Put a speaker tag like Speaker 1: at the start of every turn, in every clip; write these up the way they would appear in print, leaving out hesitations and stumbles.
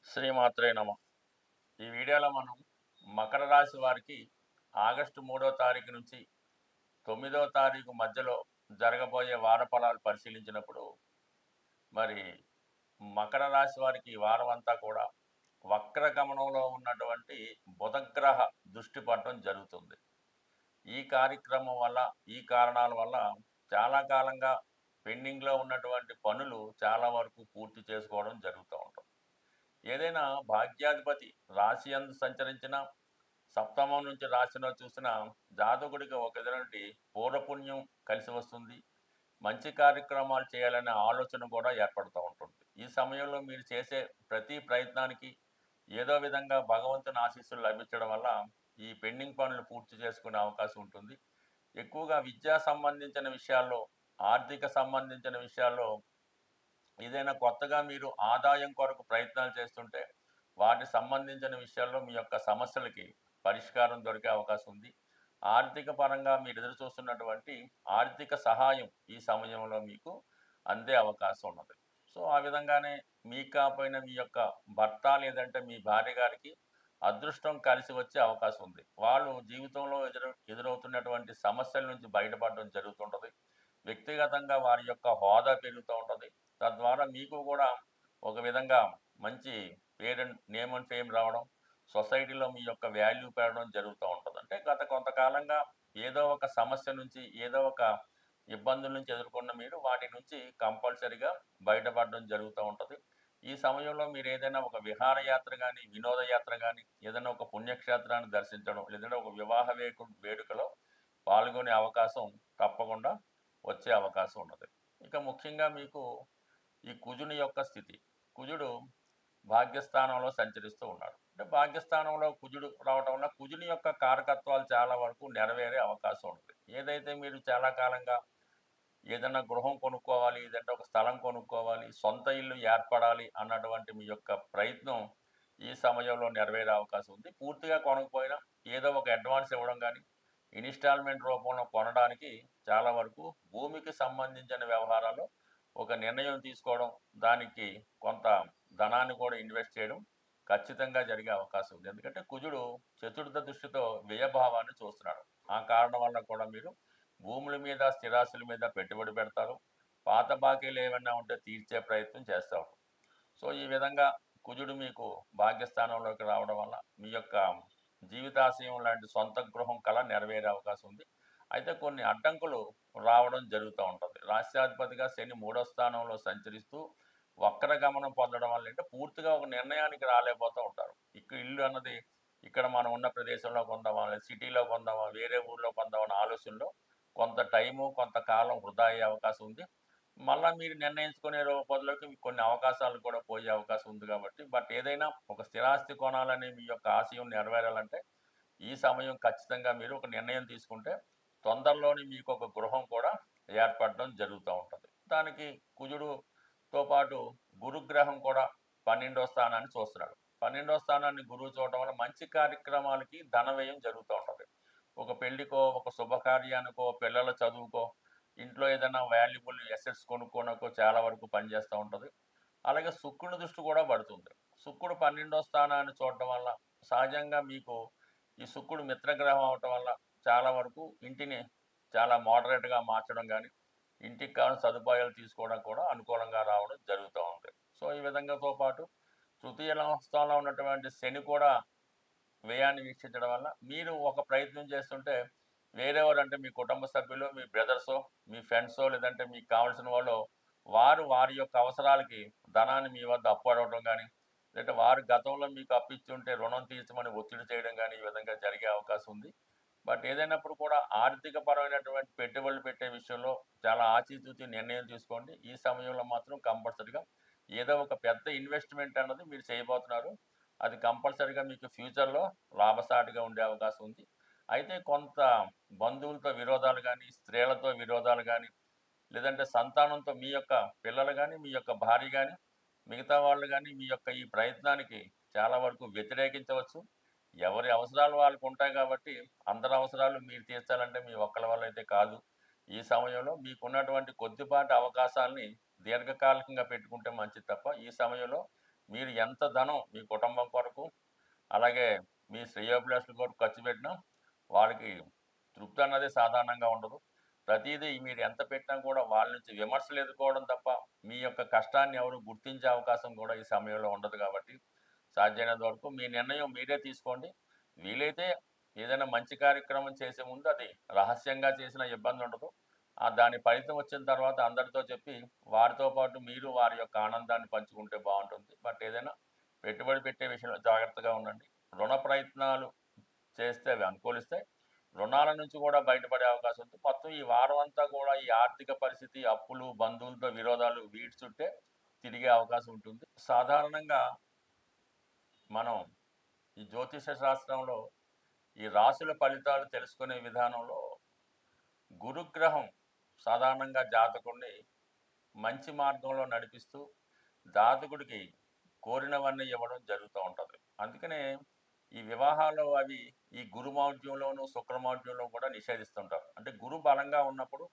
Speaker 1: శ్రీమాత్రే నమ. ఈ వీడియోలో మనం మకర రాశి వారికి ఆగస్టు 3వ తారీఖు నుంచి 9వ తారీఖు మధ్యలో జరగబోయే వార ఫలాలు పరిశీలించినప్పుడు, మరి మకర రాశి వారికి ఈ వారం అంతా కూడా వక్ర గమనంలో ఉన్నటువంటి బుధగ్రహ దృష్టి పడడం జరుగుతుంది. ఈ కార్యక్రమం వల్ల, ఈ కారణాల వల్ల చాలా కాలంగా పెండింగ్లో ఉన్నటువంటి పనులు చాలా వరకు పూర్తి చేసుకోవడం జరుగుతూ ఉంటుంది. ఏదైనా భాగ్యాధిపతి రాశి యందు సంచరించిన, సప్తమం నుంచి రాశిలో చూసిన జాతకుడికి ఒక ఎదురంటి పూర్వపుణ్యం కలిసి వస్తుంది. మంచి కార్యక్రమాలు చేయాలనే ఆలోచన కూడా ఏర్పడుతూ ఉంటుంది. ఈ సమయంలో మీరు చేసే ప్రతి ప్రయత్నానికి ఏదో విధంగా భగవంతుని ఆశీస్సులు లభించడం వల్ల ఈ పెండింగ్ పనులు పూర్తి చేసుకునే అవకాశం ఉంటుంది. ఎక్కువగా విద్యా సంబంధించిన విషయాల్లో, ఆర్థిక సంబంధించిన విషయాల్లో ఏదైనా కొత్తగా మీరు ఆదాయం కొరకు ప్రయత్నాలు చేస్తుంటే, వాటికి సంబంధించిన విషయాల్లో మీ యొక్క సమస్యలకి పరిష్కారం దొరికే అవకాశం ఉంది. ఆర్థిక పరంగా మీరు ఎదురు చూస్తున్నటువంటి ఆర్థిక సహాయం ఈ సమయంలో మీకు అందే అవకాశం ఉన్నది. సో, ఆ విధంగానే మీకు కాకపోయినా మీ యొక్క భర్త లేదంటే మీ భార్య గారికి అదృష్టం కలిసి వచ్చే అవకాశం ఉంది. వాళ్ళు జీవితంలో ఎదురవుతున్నటువంటి సమస్యల నుంచి బయటపడడం జరుగుతుంటుంది. వ్యక్తిగతంగా వారి యొక్క హోదా పెరుగుతూ ఉంటుంది. తద్వారా మీకు కూడా ఒక విధంగా మంచి పేరు, నేమ్ అండ్ ఫేమ్ రావడం, సొసైటీలో మీ యొక్క వాల్యూ పెరగడం జరుగుతూ ఉంటుంది. అంటే గత కొంతకాలంగా ఏదో ఒక సమస్య నుంచి, ఏదో ఒక ఇబ్బందుల నుంచి ఎదుర్కొన్న మీరు వాటి నుంచి కంపల్సరిగా బయటపడడం జరుగుతూ ఉంటుంది. ఈ సమయంలో మీరు ఏదైనా ఒక విహారయాత్ర కానీ, వినోదయాత్ర కానీ, ఏదైనా ఒక పుణ్యక్షేత్రాన్ని దర్శించడం, లేదంటే ఒక వివాహ వేడుకలో పాల్గొనే అవకాశం తప్పకుండా వచ్చే అవకాశం ఉన్నది. ఇక ముఖ్యంగా మీకు ఈ కుజుని యొక్క స్థితి. కుజుడు భాగ్యస్థానంలో సంచరిస్తూ ఉన్నాడు. అంటే భాగ్యస్థానంలో కుజుడు రావటం వల్ల కుజుని యొక్క కారకత్వాలు చాలా వరకు నెరవేరే అవకాశం ఉంటుంది. ఏదైతే మీరు చాలా కాలంగా ఏదైనా గృహం కొనుక్కోవాలి, లేదంటే ఒక స్థలం కొనుక్కోవాలి, సొంత ఇల్లు ఏర్పడాలి అన్నటువంటి మీ యొక్క ప్రయత్నం ఈ సమయంలో నెరవేరే అవకాశం ఉంది. పూర్తిగా కొనకపోయినా ఏదో ఒక అడ్వాన్స్ ఇవ్వడం కానీ, ఇన్‌స్టాల్‌మెంట్ రూపంలో కొనడానికి చాలా వరకు భూమికి సంబంధించిన వ్యవహారాల్లో ఒక నిర్ణయం తీసుకోవడం, దానికి కొంత ధనాన్ని కూడా ఇన్వెస్ట్ చేయడం ఖచ్చితంగా జరిగే అవకాశం ఉంది. ఎందుకంటే కుజుడు చతుర్థ దృష్టితో వ్యయభావాన్ని చూస్తున్నాడు. ఆ కారణం వల్ల కూడా మీరు భూముల మీద, స్థిరాస్తుల మీద పెట్టుబడి పెడతారు. పాత బాకీలు ఏమన్నా ఉంటే తీర్చే ప్రయత్నం చేస్తారు. సో, ఈ విధంగా కుజుడు మీకు భాగ్యస్థానంలోకి రావడం వల్ల మీ యొక్క జీవితాశయం లాంటి సొంత గృహం కల నెరవేరే అవకాశం ఉంది. అయితే కొన్ని అడ్డంకులు రావడం జరుగుతూ ఉంటుంది. రాష్ట్రాధిపతిగా శని 3వ స్థానంలో సంచరిస్తూ వక్ర గమనం పొందడం వల్ల అంటే పూర్తిగా ఒక నిర్ణయానికి రాలేకపోతూ ఉంటారు. ఇల్లు అన్నది ఇక్కడ మనం ఉన్న ప్రదేశంలో కొందామా, లేదా సిటీలో కొందామా, వేరే ఊర్లో కొందామా అనే ఆలోచనలో కొంత టైము, కొంత కాలం వృధా అయ్యే అవకాశం ఉంది. మళ్ళా మీరు నిర్ణయించుకునే బదులుకి మీకు కొన్ని అవకాశాలు కూడా పోయే అవకాశం ఉంది కాబట్టి, ఏదైనా ఒక స్థిరాస్తి కొనాలనే మీ యొక్క ఆశయం నెరవేరాలంటే ఈ సమయం ఖచ్చితంగా మీరు ఒక నిర్ణయం తీసుకుంటే తొందరలోనే మీకు ఒక గృహం కూడా ఏర్పడడం జరుగుతూ ఉంటుంది. దానికి కుజుడుతో పాటు గురుగ్రహం కూడా 12వ స్థానాన్ని చూస్తున్నాడు. 12వ స్థానాన్ని గురువు చూడటం వల్ల మంచి కార్యక్రమాలకి ధన వ్యయం జరుగుతూ ఉంటుంది. ఒక పెళ్లికో, ఒక శుభకార్యానికో, పిల్లల చదువుకో, ఇంట్లో ఏదైనా వాల్యుబుల్ అసెట్స్ కొనుక్కోనకో చాలా వరకు పనిచేస్తూ ఉంటుంది. అలాగే శుక్రుని దృష్టి కూడా పడుతుంది. శుక్రుడు 12వ స్థానాన్ని చూడటం వల్ల సహజంగా మీకు ఈ శుక్రుడు మిత్రగ్రహం అవటం వల్ల చాలా వరకు ఇంటిని చాలా మోడరేట్‌గా మార్చడం గానీ, ఇంటికి కావాల్సిన సదుపాయాలు తీసుకోవడం కూడా అనుకూలంగా రావడం జరుగుతూ ఉంది. సో, ఈ విధంగాతో పాటు తృతీయ స్థానంలో ఉన్నటువంటి శని కూడా వ్యయాన్ని వీక్షించడం వల్ల మీరు ఒక ప్రయత్నం చేస్తుంటే వేరేవారంటే మీ కుటుంబ సభ్యులు, మీ బ్రదర్సో, మీ ఫ్రెండ్సో లేదంటే మీకు కావాల్సిన వాళ్ళు వారి యొక్క అవసరాలకి ధనాన్ని మీ వద్ద అప్పు అడగడం గానీ, లేదంటే వారు గతంలో మీకు అప్పిచ్చుంటే రుణం తీర్చమని ఒత్తిడి చేయడం గానీ, ఈ విధంగా జరిగే అవకాశం ఉంది. ఏదైనప్పుడు కూడా ఆర్థిక పరమైనటువంటి పెట్టుబడులు పెట్టే విషయంలో చాలా ఆచితూచి నిర్ణయం తీసుకోండి. ఈ సమయంలో మాత్రం కంపల్సరీగా ఏదో ఒక పెద్ద ఇన్వెస్ట్‌మెంట్ అన్నది మీరు చేయబోతున్నారు. అది కంపల్సరీగా మీకు ఫ్యూచర్‌లో లాభసాటిగా ఉండే అవకాశం ఉంది. అయితే కొంత బంధువులతో విరోధాలు గానీ, స్త్రీలతో విరోధాలు గానీ, లేదంటే సంతానంతో మీ యొక్క పిల్లలు గానీ, మీ యొక్క భార్య గానీ, మిగతా వాళ్ళు గానీ మీ యొక్క ఈ ప్రయత్నానికి చాలా వరకు వ్యతిరేకించవచ్చు. ఎవరి అవసరాలు వాళ్ళకుంటాయి కాబట్టి, అందరి అవసరాలు మీరు తీర్చాలంటే మీ ఒక్కళ్ళ వల్ల అయితే కాదు. ఈ సమయంలో మీకున్నటువంటి కొద్దిపాటి అవకాశాల్ని దీర్ఘకాలికంగా పెట్టుకుంటే మంచిది తప్ప ఈ సమయంలో మీరు ఎంత ధనం మీ కుటుంబం కొరకు అలాగే మీ శ్రేయోభిలాషుల కొరకు ఖర్చు పెట్టినా వాళ్ళకి తృప్తి అన్నది సాధారణంగా ఉండదు. ప్రతిదీ మీరు ఎంత పెట్టినా కూడా వాళ్ళ నుంచి విమర్శలు ఎదుర్కోవడం తప్ప మీ యొక్క కష్టాన్ని ఎవరు గుర్తించే అవకాశం కూడా ఈ సమయంలో ఉండదు కాబట్టి సాధ్యమైనంత వరకు మీ నిర్ణయం మీరే తీసుకోండి. వీలైతే ఏదైనా మంచి కార్యక్రమం చేసే ముందు అది రహస్యంగా చేసిన ఇబ్బంది ఉండదు. దాని ఫలితం వచ్చిన తర్వాత అందరితో చెప్పి వారితో పాటు మీరు వారి యొక్క ఆనందాన్ని పంచుకుంటే బాగుంటుంది. బట్ ఏదైనా పెట్టుబడి పెట్టే విషయంలో జాగ్రత్తగా ఉండండి. రుణ ప్రయత్నాలు చేస్తే అవి అనుకూలిస్తాయి. రుణాల నుంచి కూడా బయటపడే అవకాశం ఉంది. మొత్తం ఈ వారం అంతా కూడా ఈ ఆర్థిక పరిస్థితి, అప్పులు, బంధువులతో విరోధాలు వీటి చుట్టే తిరిగే అవకాశం ఉంటుంది. సాధారణంగా మనం ఈ జ్యోతిష శాస్త్రంలో ఈ రాశుల ఫలితాలు తెలుసుకునే విధానంలో గురుగ్రహం సాధారణంగా జాతకుడిని మంచి మార్గంలో నడిపిస్తూ జాతకుడికి కోరినవన్నీ ఇవ్వడం జరుగుతూ ఉంటుంది. అందుకనే ఈ వివాహాల్లో అవి ఈ గురుమౌఢ్యంలోను శుక్రమౌఢ్యంలో కూడా నిషేధిస్తుంటారు. అంటే గురు బలంగా ఉన్నప్పుడు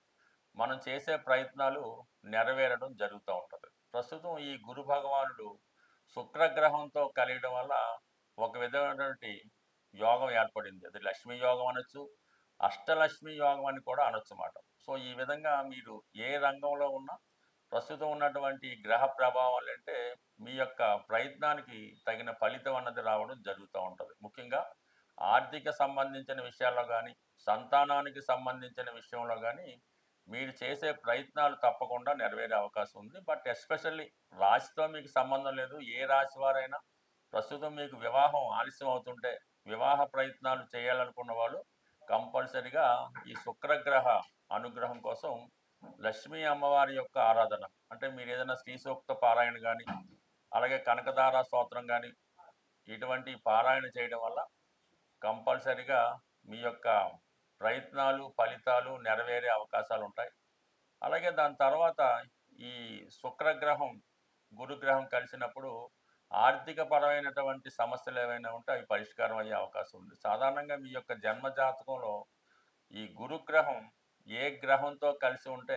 Speaker 1: మనం చేసే ప్రయత్నాలు నెరవేరడం జరుగుతూ ఉంటుంది. ప్రస్తుతం ఈ గురు భగవానుడు శుక్రగ్రహంతో కలియడం వల్ల ఒక విధమైనటువంటి యోగం ఏర్పడింది. అది లక్ష్మీ యోగం అనొచ్చు, అష్టలక్ష్మి యోగం అని కూడా అనొచ్చు మాట. సో ఈ విధంగా మీరు ఏ రంగంలో ఉన్నా ప్రస్తుతం ఉన్నటువంటి గ్రహ ప్రభావాలు అంటే మీ యొక్క ప్రయత్నానికి తగిన ఫలితం అన్నది రావడం జరుగుతూ ఉంటుంది. ముఖ్యంగా ఆర్థిక సంబంధించిన విషయాల్లో కానీ సంతానానికి సంబంధించిన విషయంలో కానీ మీరు చేసే ప్రయత్నాలు తప్పకుండా నెరవేరే అవకాశం ఉంది. బట్ ఎస్పెషల్లీ రాశితో మీకు సంబంధం లేదు. ఏ రాశి వారైనా ప్రస్తుతం మీకు వివాహం ఆలస్యం అవుతుంటే వివాహ ప్రయత్నాలు చేయాలనుకున్న వాళ్ళు కంపల్సరిగా ఈ శుక్రగ్రహ అనుగ్రహం కోసం లక్ష్మీ అమ్మవారి యొక్క ఆరాధన అంటే మీరు ఏదైనా శ్రీ సూక్త పారాయణ కానీ అలాగే కనకదార స్తోత్రం కానీ ఇటువంటి పారాయణ చేయడం వల్ల కంపల్సరిగా మీ యొక్క ప్రయత్నాలు ఫలితాలు నెరవేరే అవకాశాలు ఉంటాయి. అలాగే దాని తర్వాత ఈ శుక్రగ్రహం గురుగ్రహం కలిసినప్పుడు ఆర్థిక పరమైనటువంటి సమస్యలు ఏవైనా ఉంటే అవి పరిష్కారం అయ్యే అవకాశం ఉంది. సాధారణంగా మీ యొక్క జన్మ జాతకంలో ఈ గురుగ్రహం ఏ గ్రహంతో కలిసి ఉంటే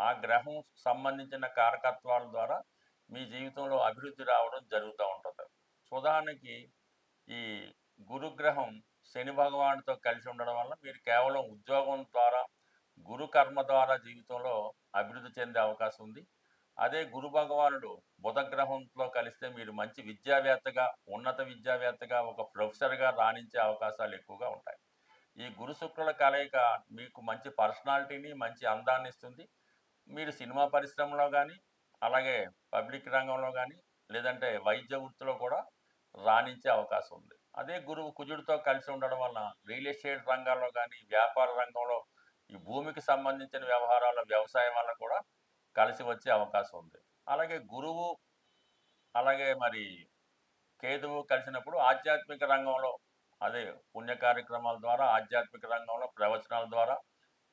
Speaker 1: ఆ గ్రహం సంబంధించిన కారకత్వాల ద్వారా మీ జీవితంలో అభివృద్ధి రావడం జరుగుతూ ఉంటుంది. ఉదాహరణకి ఈ గురుగ్రహం శని భగవానుడితో కలిసి ఉండడం వల్ల మీరు కేవలం ఉద్యోగం ద్వారా గురు కర్మ ద్వారా జీవితంలో అభివృద్ధి చెందే అవకాశం ఉంది. అదే గురు భగవానుడు బుధగ్రహంతో కలిస్తే మీరు మంచి విద్యావేత్తగా ఉన్నత విద్యావేత్తగా ఒక ప్రొఫెసర్గా రాణించే అవకాశాలు ఎక్కువగా ఉంటాయి. ఈ గురు శుక్రుల కలయిక మీకు మంచి పర్సనాలిటీని మంచి అందాన్ని ఇస్తుంది. మీరు సినిమా పరిశ్రమలో కానీ అలాగే పబ్లిక్ రంగంలో కానీ లేదంటే వైద్య వృత్తిలో కూడా రాణించే అవకాశం ఉంది. అదే గురువు కుజుడితో కలిసి ఉండడం వలన రియల్ ఎస్టేట్ రంగాల్లో కానీ వ్యాపార రంగంలో ఈ భూమికి సంబంధించిన వ్యవహారాల వ్యవసాయం వల్ల కూడా కలిసి వచ్చే అవకాశం ఉంది. అలాగే గురువు అలాగే మరి కేతువు కలిసినప్పుడు ఆధ్యాత్మిక రంగంలో అదే పుణ్య కార్యక్రమాల ద్వారా ఆధ్యాత్మిక రంగంలో ప్రవచనాల ద్వారా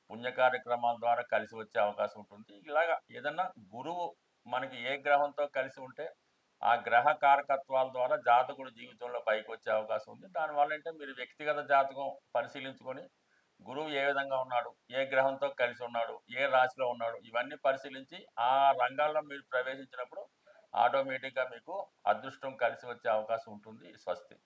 Speaker 1: పుణ్య కార్యక్రమాల ద్వారా కలిసి వచ్చే అవకాశం ఉంటుంది. ఇలాగా ఏదన్నా గురువు మనకి ఏ గ్రహంతో కలిసి ఉంటే ఆ గ్రహ కారకత్వాల ద్వారా జాతకుడు జీవితంలో పైకి వచ్చే అవకాశం ఉంది. దానివల్ల అంటే మీరు వ్యక్తిగత జాతకం పరిశీలించుకొని గురువు ఏ విధంగా ఉన్నాడు, ఏ గ్రహంతో కలిసి ఉన్నాడు, ఏ రాశిలో ఉన్నాడు, ఇవన్నీ పరిశీలించి ఆ రంగాల్లో మీరు ప్రవేశించినప్పుడు ఆటోమేటిక్గా మీకు అదృష్టం కలిసి వచ్చే అవకాశం ఉంటుంది. స్వస్తి.